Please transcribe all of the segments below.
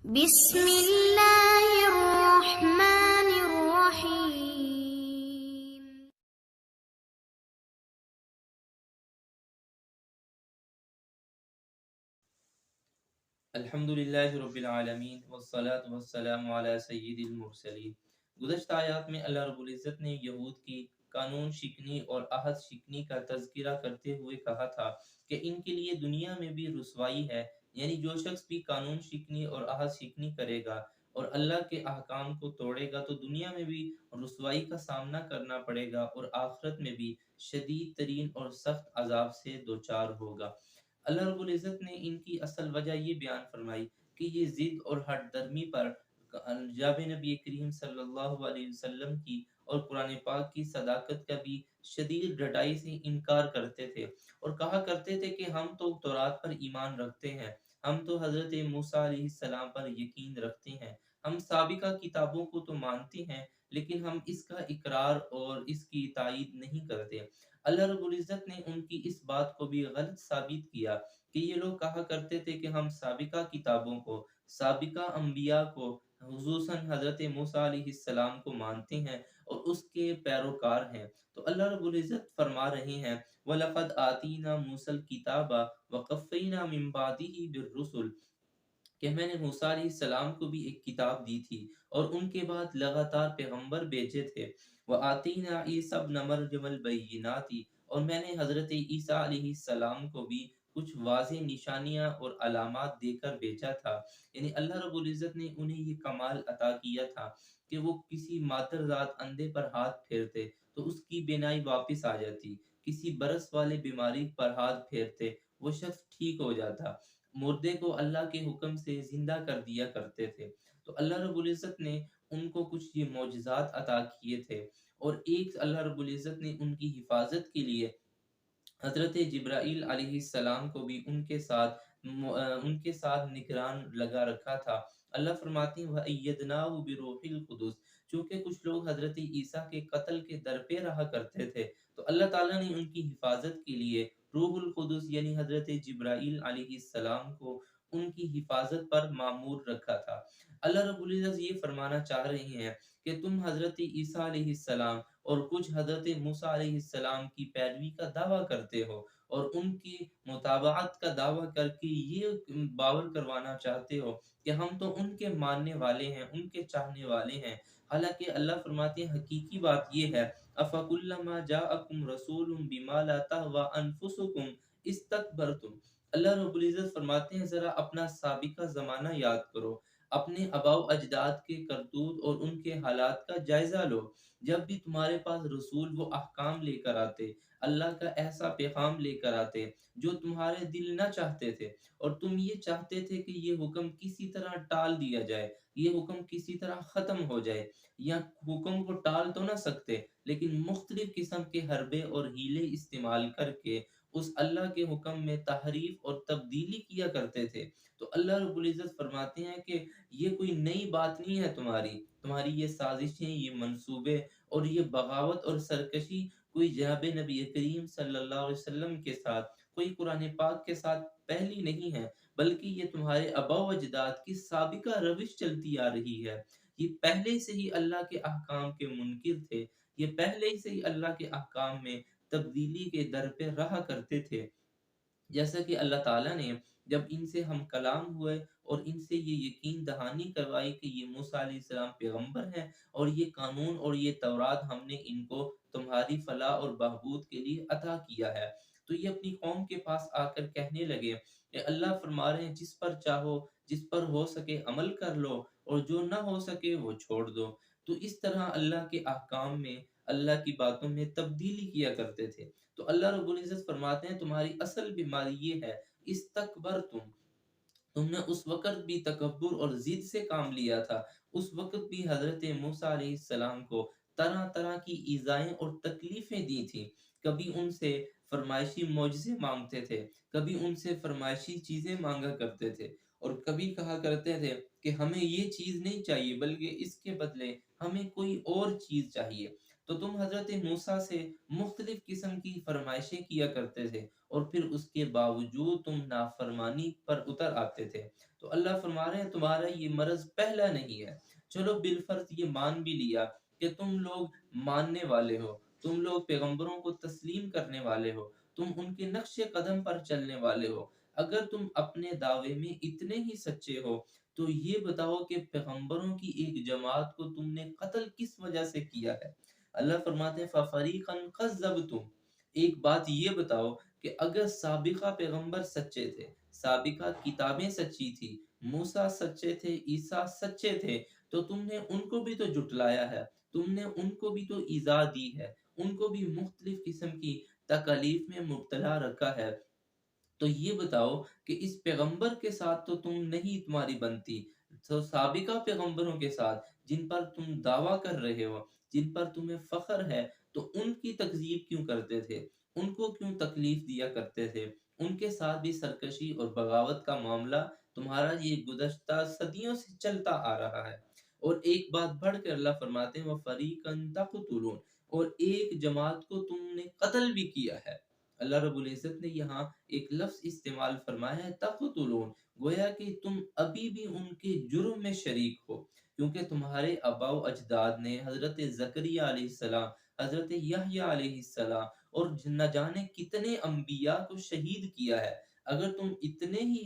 بسم اللہ الرحمن الرحیم. الحمدللہ رب العالمین والصلاة والسلام علی سید المرسلین. گزشتہ آیات میں اللہ رب العزت نے یہود کی قانون شکنی اور عہد شکنی کا تذکرہ کرتے ہوئے کہا تھا کہ ان کے لیے دنیا میں بھی رسوائی ہے، یعنی جو شخص بھی قانون شکنی اور عہد شکنی کرے گا اور اللہ کے احکام کو توڑے گا تو دنیا میں بھی رسوائی کا سامنا کرنا پڑے گا اور آخرت میں بھی شدید ترین اور سخت عذاب سے دوچار ہوگا۔ اللہ رب العزت نے ان کی اصل وجہ یہ بیان فرمائی کہ یہ ضد اور ہٹ درمی پر جناب نبی کریم صلی اللہ علیہ وسلم کی اور قرآن پاک کی صداقت کا بھی شدید ڈٹائی سے انکار کرتے تھے اور کہا کرتے تھے کہ ہم تو تورات پر ایمان رکھتے ہیں، ہم تو حضرت موسیٰ علیہ السلام پر یقین رکھتے ہیں، ہم سابقہ کتابوں کو تو مانتے ہیں لیکن ہم اس کا اقرار اور اس کی تائید نہیں کرتے۔ اللہ رب العزت نے ان کی اس بات کو بھی غلط ثابت کیا کہ یہ لوگ کہا کرتے تھے کہ ہم سابقہ کتابوں کو، سابقہ انبیاء کو، خصوصاً حضرت موسیٰ علیہ السلام کو مانتے ہیں اور اس کے پیروکار ہیں۔ تو اللہ رب العزت فرما رہے ہیں وَلَقَدْ آتِينَا مُوسَى الْكِتَابَ وَقَفَّيْنَا مِن بَعْدِهِ بِالرُّسُلِ کہ میں نے موسیٰ علیہ السلام کو بھی ایک کتاب دی تھی اور ان کے بعد لگاتار پیغمبر بھیجے تھے۔ وَآتَيْنَا عِيسَى ابْنَ مَرْيَمَ الْبَيِّنَاتِ اور میں نے حضرت عیسیٰ علیہ السلام کو بھی کچھ واضح نشانیاں اور علامات دے کر بھیجا تھا، یعنی اللہ رب العزت نے انہیں یہ کمال عطا کیا تھا کہ وہ کسی مادرزاد اندھے پر ہاتھ پھیرتے تو اس کی بینائی واپس آ جاتی، کسی برس والے بیماری پر ہاتھ پھیرتے وہ شخص ٹھیک ہو جاتا، مردے کو اللہ کے حکم سے زندہ کر دیا کرتے تھے۔ تو اللہ رب العزت نے ان کو کچھ یہ معجزات عطا کیے تھے اور ایک اللہ رب العزت نے ان کی حفاظت کے لیے حضرت جبرائیل علیہ السلام کو بھی ان کے ساتھ نگران لگا رکھا تھا۔ اللہ فرماتے ہیں وَأَيَّدْنَاهُ بِرُوحِ الْقُدُسِ چونکہ کچھ لوگ حضرت عیسیٰ کے قتل کے در پہ رہا کرتے تھے تو اللہ تعالیٰ نے ان کی حفاظت کے لیے روح القدس یعنی حضرت جبرائیل علیہ السلام کو ان کی حفاظت پر معمور رکھا تھا۔ اللہ رب العزت یہ فرمانا چاہ رہے ہیں کہ تم حضرت عیسیٰ علیہ السلام اور کچھ حضرت موسیٰ علیہ السلام کی پیروی کا دعویٰ کرتے ہو اور ان کی متابعت کا دعویٰ کر کے یہ باور کروانا چاہتے ہو کہ ہم تو ان کے ماننے والے ہیں، ان کے چاہنے والے ہیں، حالانکہ اللہ فرماتے ہیں حقیقی بات یہ ہے افکلما جاءکم رسول بما لا تهوى انفسکم استکبرتم۔ اللہ رب العزت فرماتے ہیں ذرا اپنا سابقہ زمانہ یاد کرو، اپنے آباء و اجداد کے کرتوت اور ان کے حالات کا جائزہ لو۔ جب بھی تمہارے پاس رسول وہ احکام لے کر آتے، اللہ کا ایسا پیغام لے کر آتے جو تمہارے دل نہ چاہتے تھے اور تم یہ چاہتے تھے کہ یہ حکم کسی طرح ٹال دیا جائے، یہ حکم کسی طرح ختم ہو جائے، یا حکم کو ٹال تو نہ سکتے لیکن مختلف قسم کے حربے اور ہیلے استعمال کر کے اس اللہ کے حکم میں تحریف اور تبدیلی کیا کرتے تھے۔ تو اللہ رب العزت فرماتے ہیں کہ یہ کوئی نئی بات نہیں ہے، تمہاری یہ سازشیں، یہ منصوبے اور یہ بغاوت اور سرکشی کوئی جناب نبی کریم صلی اللہ علیہ وسلم کے ساتھ، کوئی قرآن پاک کے ساتھ پہلی نہیں ہے، بلکہ یہ تمہارے آباء و اجداد کی سابقہ روش چلتی آ رہی ہے۔ یہ پہلے سے ہی اللہ کے احکام کے منکر تھے، یہ پہلے سے ہی اللہ کے احکام میں تبدیلی کے در پہ رہا کرتے تھے۔ جیسا کہ اللہ تعالیٰ نے جب ان سے ہم کلام ہوئے اور ان سے یہ یقین دہانی کروائی کہ یہ موسیٰ علیہ السلام پیغمبر ہیں اور یہ قانون اور یہ تورات ہم نے ان کو تمہاری فلاح اور بہبود کے لیے عطا کیا ہے، تو یہ اپنی قوم کے پاس آ کر کہنے لگے کہ اللہ فرما رہے ہیں جس پر چاہو، جس پر ہو سکے عمل کر لو اور جو نہ ہو سکے وہ چھوڑ دو۔ تو اس طرح اللہ کے احکام میں، اللہ کی باتوں میں تبدیلی کیا کرتے تھے۔ تو اللہ رب العزت فرماتے ہیں تمہاری اصل بیماری یہ ہے تم نے اس وقت بھی تکبر اور ضد سے کام لیا تھا، اس وقت بھی حضرت موسیٰ علیہ السلام کو طرح طرح کی ایذائیں اور تکلیفیں دی تھیں، کبھی ان سے فرمائشی معجزے مانگتے تھے، کبھی ان سے فرمائشی چیزیں مانگا کرتے تھے اور کبھی کہا کرتے تھے کہ ہمیں یہ چیز نہیں چاہیے بلکہ اس کے بدلے ہمیں کوئی اور چیز چاہیے۔ تو تم حضرت موسیٰ سے مختلف قسم کی فرمائشیں کیا کرتے تھے اور پھر اس کے باوجود تم نافرمانی پر اتر آتے تھے۔ تو اللہ فرما رہے ہیں تمہارا یہ مرض پہلا نہیں ہے، چلو بالفرض یہ مان بھی لیا کہ تم لوگ ماننے والے ہو، تم لوگ پیغمبروں کو تسلیم کرنے والے ہو، تم ان کے نقش قدم پر چلنے والے ہو، اگر تم اپنے دعوے میں اتنے ہی سچے ہو تو یہ بتاؤ کہ پیغمبروں کی ایک جماعت کو تم نے قتل کس وجہ سے کیا ہے؟ اللہ فرماتے ہیں فَفَرِيقًا قَذَّبْتُمْ، ایک بات یہ بتاؤ کہ اگر سابقہ پیغمبر سچے تھے، سابقہ کتابیں سچی تھی، موسیٰ سچے تھے، عیسیٰ سچے تھے، تو تم نے ان کو بھی تو جھٹلایا ہے، تم نے ان کو بھی تو ایذا دی ہے، ان کو بھی مختلف قسم کی تکالیف میں مبتلا رکھا ہے، تو یہ بتاؤ کہ اس پیغمبر کے ساتھ تو تم نہیں تمہاری بنتی، تو سابقہ پیغمبروں کے ساتھ جن پر تم دعویٰ کر رہے ہو، جن پر تمہیں فخر ہے، تو ان کی تکذیب کیوں کرتے تھے؟ ان کو کیوں تکلیف دیا کرتے تھے؟ ان کے ساتھ بھی سرکشی اور بغاوت کا معاملہ تمہارا یہ گزشتہ صدیوں سے چلتا آ رہا ہے۔ اور ایک بات بڑھ کر اللہ فرماتے ہیں وَفَرِيقًا تَقْتُلُونَ، اور ایک جماعت کو تم نے قتل بھی کیا ہے۔ اللہ رب العزت نے یہاں ایک لفظ استعمال فرمایا ہے تقتلون، گویا کہ تم ابھی بھی ان کے جرم میں شریک ہو، کیونکہ تمہارے آباء و اجداد نے حضرت زکریا علیہ السلام، حضرت یحییٰ علیہ السلام اور نہ جانے کتنے انبیاء کو شہید کیا ہے۔ اگر تم اتنے ہی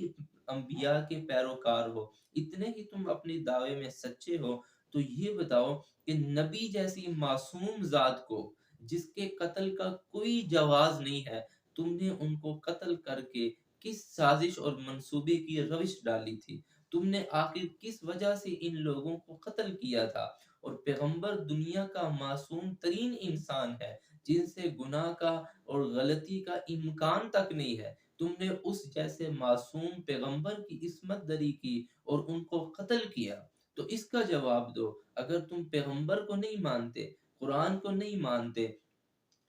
انبیاء کے پیروکار ہو، اتنے ہی تم اپنے دعوے میں سچے ہو، تو یہ بتاؤ کہ نبی جیسی معصوم ذات کو جس کے قتل کا کوئی جواز نہیں ہے، تم نے ان کو قتل کر کے کس سازش اور منصوبے کی روش ڈالی تھی؟ تم نے آخر کس وجہ سے ان لوگوں کو قتل کیا تھا؟ اور پیغمبر دنیا کا معصوم ترین انسان ہے، جن سے گناہ کا اور غلطی کا امکان تک نہیں ہے، تم نے اس جیسے معصوم پیغمبر کی عصمت دری کی اور ان کو قتل کیا۔ تو اس کا جواب دو، اگر تم پیغمبر کو نہیں مانتے، قرآن کو نہیں مانتے،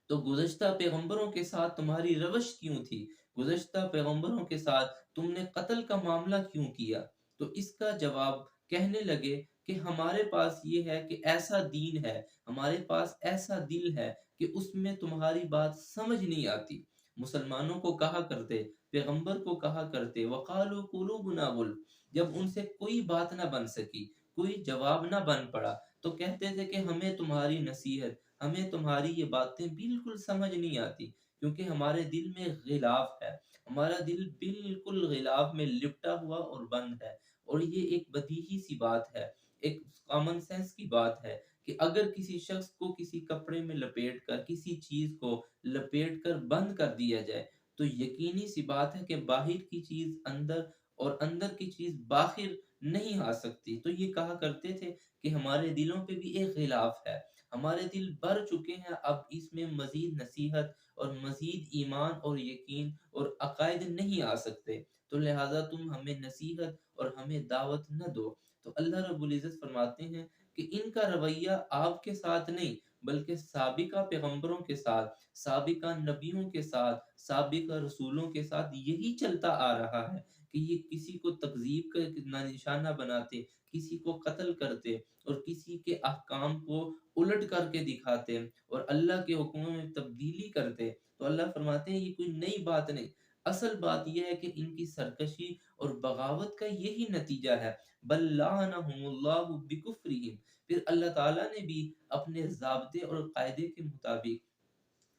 تو گزشتہ پیغمبروں کے ساتھ تمہاری روش کیوں تھی؟ گزشتہ پیغمبروں کے ساتھ تم نے قتل کا معاملہ کیوں کیا؟ تو اس کا جواب کہنے لگے کہ ہمارے پاس یہ ہے کہ ایسا دین ہے، ہمارے پاس ایسا دل ہے کہ اس میں تمہاری بات سمجھ نہیں آتی۔ مسلمانوں کو کہا کرتے، پیغمبر کو کہا کرتے وقالوا قلوبنا غلف، جب ان سے کوئی بات نہ بن سکی، کوئی جواب نہ بن پڑا، تو کہتے تھے کہ ہمیں تمہاری نصیحت، ہمیں تمہاری یہ باتیں بالکل سمجھ نہیں آتی، کیونکہ ہمارے دل میں غلاف ہے، ہمارا دل بالکل غلاف میں لپٹا ہوا اور بند ہے۔ اور یہ ایک بدیہی سی بات ہے، ایک کامن سینس کی بات ہے کہ اگر کسی شخص کو کسی کپڑے میں لپیٹ کر، کسی چیز کو لپیٹ کر بند کر دیا جائے، تو یقینی سی بات ہے کہ باہر کی چیز اندر اور اندر کی چیز باہر نہیں آ سکتی۔ تو یہ کہا کرتے تھے کہ ہمارے دلوں پہ بھی ایک غلاف ہے، ہمارے دل بھر چکے ہیں، اب اس میں مزید نصیحت اور مزید ایمان اور یقین اور عقائد نہیں آ سکتے، تو لہٰذا تم ہمیں نصیحت اور ہمیں دعوت نہ دو۔ تو اللہ رب العزت فرماتے ہیں کہ ان کا رویہ آپ کے ساتھ نہیں بلکہ سابقہ پیغمبروں کے ساتھ، سابقہ نبیوں کے ساتھ، سابقہ رسولوں کے ساتھ یہی چلتا آ رہا ہے کہ یہ کسی کو تکذیب کا نشانہ بناتے، کسی کو قتل کرتے اور کسی کے احکام کو الٹ کر کے دکھاتے اور اللہ کے حکموں میں تبدیلی کرتے۔ تو اللہ فرماتے ہیں یہ کوئی نئی بات نہیں، اصل بات یہ ہے کہ ان کی سرکشی اور بغاوت کا یہی نتیجہ ہے۔ بل لعنہم اللہ بکفرہم، پھر اللہ تعالیٰ نے بھی اپنے ضابطے اور قاعدے کے مطابق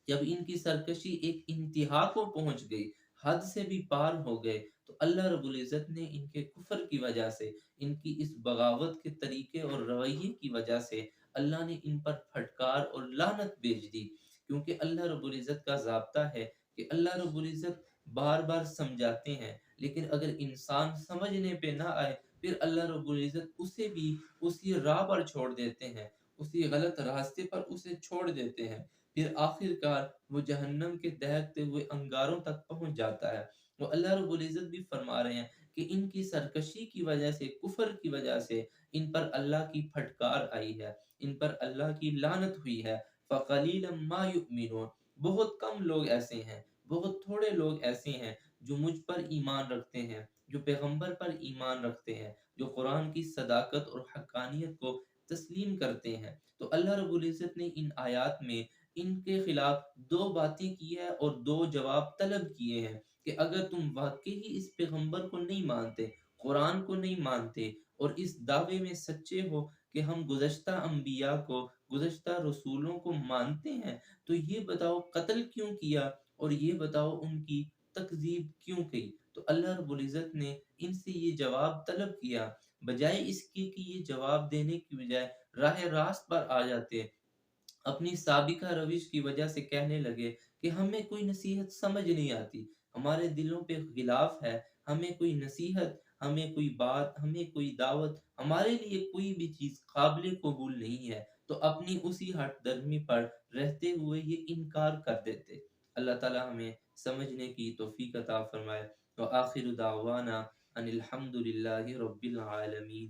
جب ان کی سرکشی ایک انتہا کو پہنچ گئی، حد سے بھی پار ہو گئے، تو اللہ رب العزت نے ان کے کفر کی وجہ سے، ان کی اس بغاوت کے طریقے اور رویے کی وجہ سے اللہ نے ان پر پھٹکار اور لعنت بھیج دی، کیونکہ اللہ رب العزت کا ضابطہ ہے کہ اللہ رب العزت بار بار سمجھاتے ہیں، لیکن اگر انسان سمجھنے پہ نہ آئے، پھر اللہ رب العزت اسے بھی اسی راہ پر چھوڑ دیتے ہیں، اسی غلط راستے پر اسے چھوڑ دیتے ہیں، پھر آخر کار وہ جہنم کے دہکتے ہوئے انگاروں تک پہنچ جاتا ہے۔ وہ اللہ رب العزت بھی فرما رہے ہیں کہ ان کی سرکشی کی وجہ سے، کفر کی وجہ سے ان پر اللہ کی پھٹکار آئی ہے، ان پر اللہ کی لعنت ہوئی ہے۔ فَقَلِيلًا مَا يُؤْمِنُونَ، بہت کم لوگ ایسے ہیں، بہت تھوڑے لوگ ایسے ہیں جو مجھ پر ایمان رکھتے ہیں، جو پیغمبر پر ایمان رکھتے ہیں، جو قرآن کی صداقت اور حقانیت کو تسلیم کرتے ہیں۔ تو اللہ رب العزت نے ان آیات میں ان کے خلاف 2 باتیں کی ہے اور 2 جواب طلب کیے ہیں کہ اگر تم واقعی اس پیغمبر کو نہیں مانتے، قرآن کو نہیں مانتے اور اس دعوے میں سچے ہو کہ ہم گزشتہ انبیاء کو، گزشتہ رسولوں کو مانتے ہیں، تو یہ بتاؤ قتل کیوں کیا اور یہ بتاؤ ان کی تکذیب کیوں کی؟ تو اللہ رب العزت نے ان سے یہ جواب طلب کیا، بجائے اس کی کہ یہ جواب دینے کی بجائے راہ راست پر آ جاتے، اپنی سابقہ روش کی وجہ سے کہنے لگے کہ ہمیں کوئی نصیحت سمجھ نہیں آتی، ہمارے دلوں پہ غلاف ہے، ہمیں کوئی نصیحت، ہمیں کوئی بات، ہمیں کوئی دعوت، ہمارے لیے کوئی بھی چیز قابل قبول نہیں ہے، تو اپنی اسی ہٹ درمی پر رہتے ہوئے یہ انکار کر دیتے۔ اللہ تعالی ہمیں سمجھنے کی توفیق عطا فرمائے۔ وآخر دعوانا ان الحمد للہ رب العالمین۔